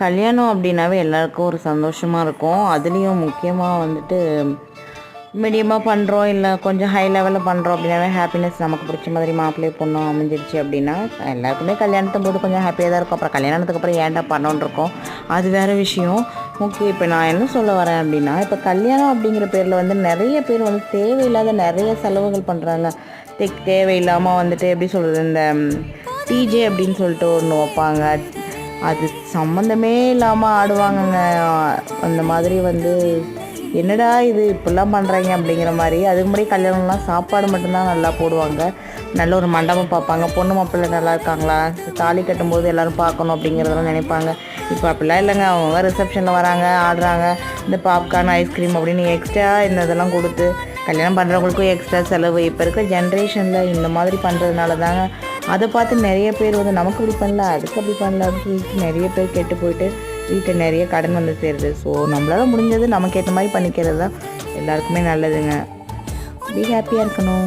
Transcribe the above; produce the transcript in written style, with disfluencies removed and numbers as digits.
கல்யாணம் அப்படின்னாவே எல்லாருக்கும் ஒரு சந்தோஷமாக இருக்கும். அதுலேயும் முக்கியமாக வந்துட்டு மீடியமாக பண்ணுறோம் இல்லை கொஞ்சம் ஹை லெவலில் பண்ணுறோம் அப்படின்னாவே ஹாப்பினஸ். நமக்கு பிடிச்ச மாதிரி மாப்பிள்ளை பொண்ணும் அமைஞ்சிருச்சு அப்படின்னா எல்லாருக்குமே கல்யாணத்தும் போது கொஞ்சம் ஹாப்பியாக தான் இருக்கும். அப்புறம் கல்யாணத்துக்கு அப்புறம் ஏன்டா பண்ணோன்னு இருக்கோம், அது வேறு விஷயம். ஓகே, இப்போ நான் என்ன சொல்ல வரேன் அப்படின்னா, இப்போ கல்யாணம் அப்படிங்கிற பேரில் வந்து நிறைய பேர் வந்து தேவையில்லாத நிறைய செலவுகள் பண்ணுறாங்க. தேவையில்லாமல் வந்துட்டு எப்படி சொல்கிறது, இந்த டிஜே அப்படின்னு சொல்லிட்டு ஒன்று வைப்பாங்க. அது சம்மந்தமே இல்லாமல் ஆடுவாங்கங்க. அந்த மாதிரி வந்து என்னடா இது இப்படிலாம் பண்ணுறாங்க அப்படிங்கிற மாதிரி. அதுக்கு முன்னாடி கல்யாணம்லாம் சாப்பாடு மட்டும்தான் நல்லா போடுவாங்க. நல்ல ஒரு மண்டபம் பார்ப்பாங்க, பொண்ணு மாப்பிள்ளை நல்லா இருக்காங்களா, தாலி கட்டும்போது எல்லோரும் பார்க்கணும் அப்படிங்கிறதெல்லாம் நினைப்பாங்க. இப்போ அப்படிலாம் இல்லைங்க. அவங்க ரிசப்ஷனில் வராங்க, ஆடுறாங்க, இந்த பாப்கார்ன் ஐஸ்கிரீம் அப்படின்னு எக்ஸ்ட்ரா இந்த இதெல்லாம் கொடுத்து கல்யாணம் பண்ணுறவங்களுக்கும் எக்ஸ்ட்ரா செலவு. இப்போ இருக்கிற ஜென்ரேஷனில் இந்த மாதிரி பண்ணுறதுனால தாங்க அதை பார்த்து நிறைய பேர் வந்து நமக்கு இப்படி பண்ணல, அதுக்கு அப்படி பண்ணல அப்படின்னு சொல்லிட்டு நிறைய பேர் கெட்டு போயிட்டு வீட்டில் நிறைய கடன் வந்து சேருது. ஸோ நம்மளால் முடிஞ்சது நமக்கு ஏற்ற மாதிரி பண்ணிக்கிறது தான் எல்லாருக்குமே நல்லதுங்க. பி ஹாப்பியாக இருக்கணும்.